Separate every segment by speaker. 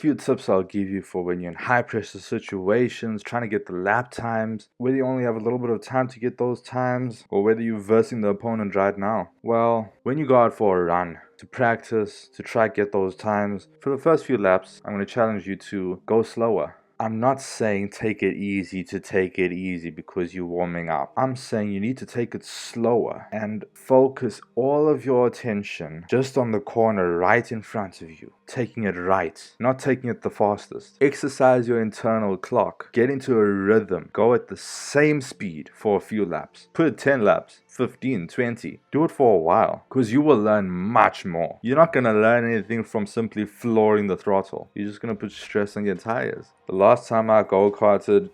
Speaker 1: Few tips I'll give you for when you're in high pressure situations, trying to get the lap times, whether you only have a little bit of time to get those times, or whether you're versing the opponent right now. Well, when you go out for a run, to practice, to try to get those times, for the first few laps, I'm going to challenge you to go slower. I'm not saying take it easy to take it easy because you're warming up. I'm saying you need to take it slower and focus all of your attention just on the corner right in front of you. Taking it right, not taking it the fastest. Exercise your internal clock. Get into a rhythm. Go at the same speed for a few laps. Put it 10 laps. 15, 20. Do it for a while because you will learn much more. You're not going to learn anything from simply flooring the throttle. You're just going to put stress on your tires. The last time I go-karted,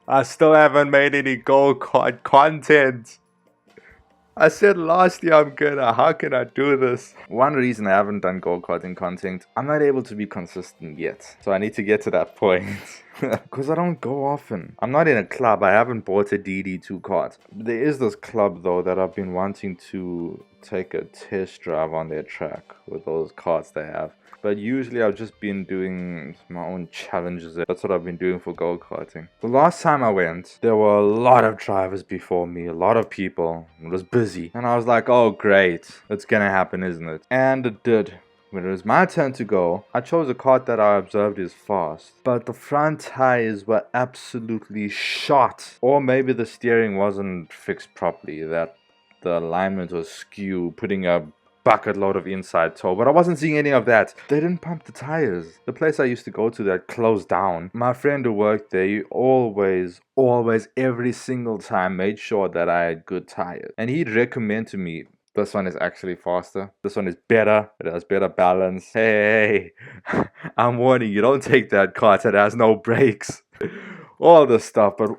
Speaker 1: I still haven't made any go-kart content. I said last year I'm gonna. How can I do this? One reason I haven't done go-karting content, I'm not able to be consistent yet. So I need to get to that point. Because I don't go often. I'm not in a club. I haven't bought a DD2 kart. There is this club though that I've been wanting to take a test drive on their track with those karts they have. But usually I've just been doing my own challenges. That's what I've been doing for go-karting. The last time I went, there were a lot of drivers before me, a lot of people. It was busy. And I was like, oh great, it's gonna happen, isn't it? And it did. When it was my turn to go, I chose a kart that I observed is fast. But the front tires were absolutely shot. Or maybe the steering wasn't fixed properly, that the alignment was skew, putting a bucket load of inside toe, but I wasn't seeing any of that. They didn't pump the tires. The place I used to go to that closed down, my friend who worked there, he always, every single time made sure that I had good tires. And he'd recommend to me, this one is actually faster. This one is better. It has better balance. Hey, I'm warning you, don't take that kart that has no brakes. All this stuff, but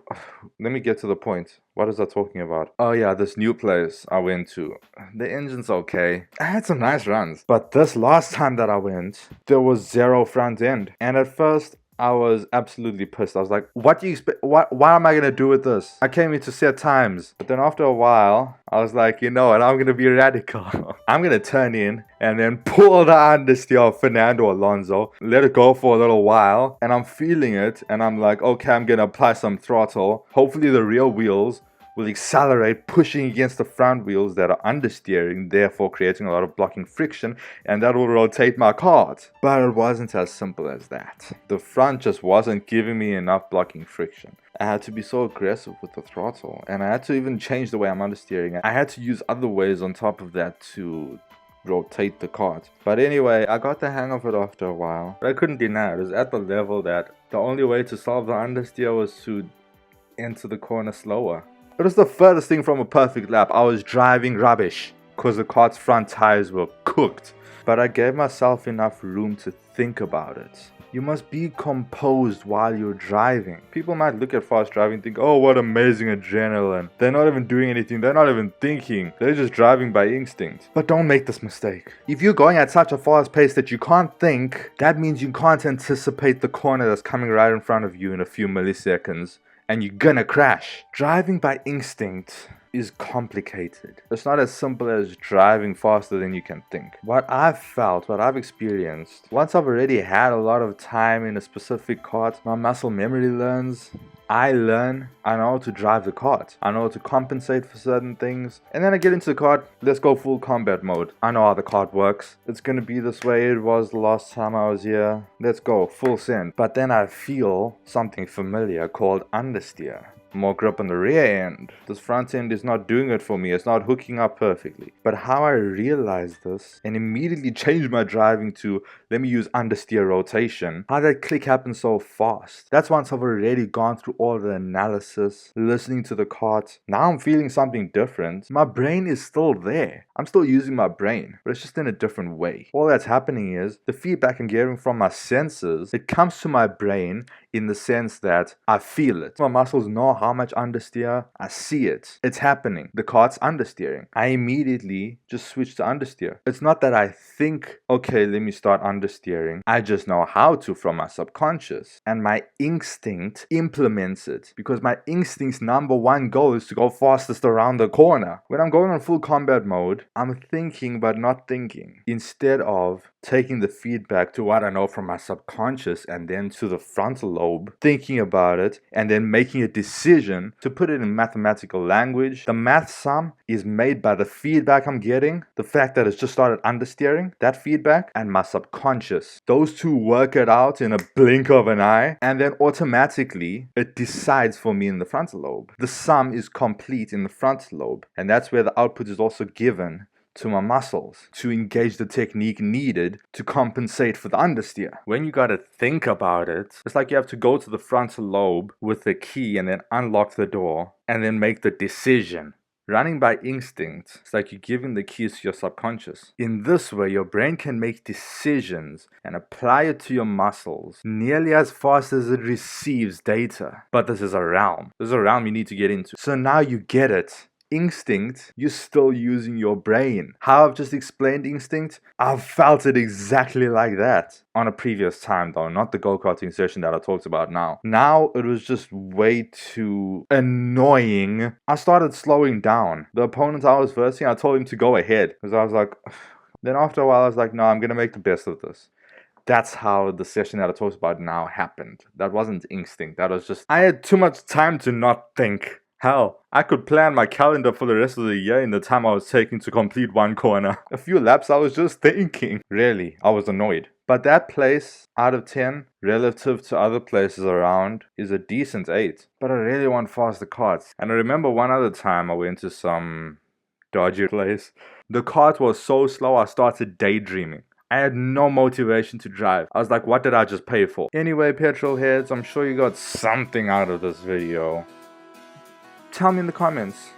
Speaker 1: let me get to the point. What is I talking about? Oh yeah, this new place I went to. The engine's okay. I had some nice runs. But this last time that I went, there was zero front end. And at first, I was absolutely pissed. I was like, what do you expect? What am I going to do with this? I came here to set times. But then after a while, I was like, you know what? I'm going to be radical. I'm going to turn in and then pull the understeer of Fernando Alonso. Let it go for a little while. And I'm feeling it. And I'm like, okay, I'm going to apply some throttle. Hopefully the rear wheels will accelerate, pushing against the front wheels that are understeering, therefore creating a lot of blocking friction, and that will rotate my kart. But it wasn't as simple as that. The front just wasn't giving me enough blocking friction. I had to be so aggressive with the throttle, and I had to even change the way I'm understeering. I had to use other ways on top of that to rotate the kart. But anyway, I got the hang of it after a while. But I couldn't deny it was at the level that the only way to solve the understeer was to enter the corner slower. It was the furthest thing from a perfect lap. I was driving rubbish because the kart's front tires were cooked. But I gave myself enough room to think about it. You must be composed while you're driving. People might look at fast driving and think, oh, what amazing adrenaline. They're not even doing anything. They're not even thinking. They're just driving by instinct. But don't make this mistake. If you're going at such a fast pace that you can't think, that means you can't anticipate the corner that's coming right in front of you in a few milliseconds. And you're gonna crash. Driving by instinct is complicated. It's not as simple as driving faster than you can think. What I've felt, what I've experienced, once I've already had a lot of time in a specific kart, my muscle memory learns. I learn, I know how to drive the kart. I know how to compensate for certain things. And then I get into the kart, let's go full combat mode. I know how the kart works. It's gonna be this way it was the last time I was here. Let's go, full send. But then I feel something familiar called understeer. More grip on the rear end. This front end is not doing it for me. It's not hooking up perfectly. But how I realized this and immediately changed my driving to, let me use understeer rotation. How that click happened so fast. That's once I've already gone through all the analysis, listening to the kart. Now I'm feeling something different. My brain is still there. I'm still using my brain, but it's just in a different way. All that's happening is the feedback I'm getting from my senses, it comes to my brain in the sense that I feel it. My muscles know how much understeer. I see it. It's happening. The cart's understeering. I immediately just switch to understeer. It's not that I think, okay, let me start understeering. I just know how to from my subconscious. And my instinct implements it. Because my instinct's number one goal is to go fastest around the corner. When I'm going on full combat mode, I'm thinking but not thinking. Instead of taking the feedback to what I know from my subconscious and then to the frontal lobe, thinking about it and then making a decision. To put it in mathematical language, the math sum is made by the feedback I'm getting, the fact that it's just started understeering, that feedback, and my subconscious. Those two work it out in a blink of an eye, and then automatically it decides for me in the frontal lobe. The sum is complete in the frontal lobe, and that's where the output is also given to my muscles to engage the technique needed to compensate for the understeer. When you gotta think about it, it's like you have to go to the frontal lobe with the key and then unlock the door and then make the decision. Running by instinct, it's like you're giving the keys to your subconscious. In this way, your brain can make decisions and apply it to your muscles nearly as fast as it receives data. But this is a realm. This is a realm you need to get into. So now you get it. Instinct, you're still using your brain. How I've just explained instinct, I've felt it exactly like that on a previous time though, not the go-karting session that I talked about now. Now it was just way too annoying. I started slowing down. The opponent I was versing, I told him to go ahead because I was like, then after a while I was like, no, I'm gonna make the best of this. That's how the session that I talked about now happened. That wasn't instinct. That was just, I had too much time to not think. Hell, I could plan my calendar for the rest of the year in the time I was taking to complete one corner. A few laps I was just thinking. Really, I was annoyed. But that place, out of 10, relative to other places around, is a decent 8. But I really want faster karts. And I remember one other time I went to some dodgy place. The kart was so slow I started daydreaming. I had no motivation to drive. I was like, what did I just pay for? Anyway, petrol heads, I'm sure you got something out of this video. Tell me in the comments.